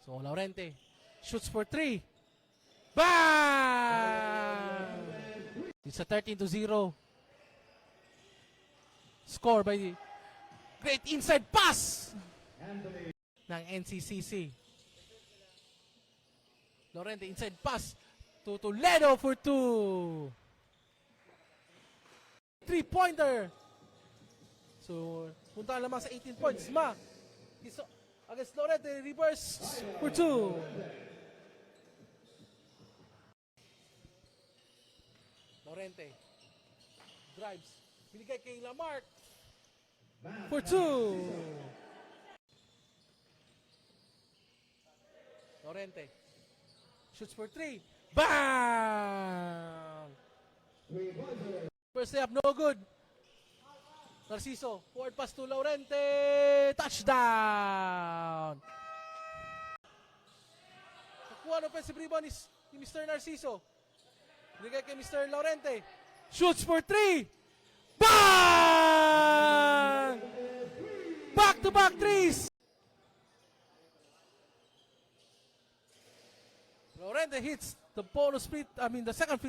So, Laurente shoots for 3. Bang! It's a 13-0. Score by the great inside pass ng NCCC. Laurente inside pass to Toledo for 2. 3-pointer. So, punta lamang sa 18 points. Against Laurente, reverse for 2. Laurente drives. Binigay kay Lamarck for 2. Laurente shoots for 3. Bang! First layup, no good. Narciso, forward pass to Laurente. Touchdown! Nakuha ng offensive rebound ni Mr. Narciso. Binigay kay Mr. Laurente. Shoots for 3. Bang! Back-to-back threes. Laurente hits the second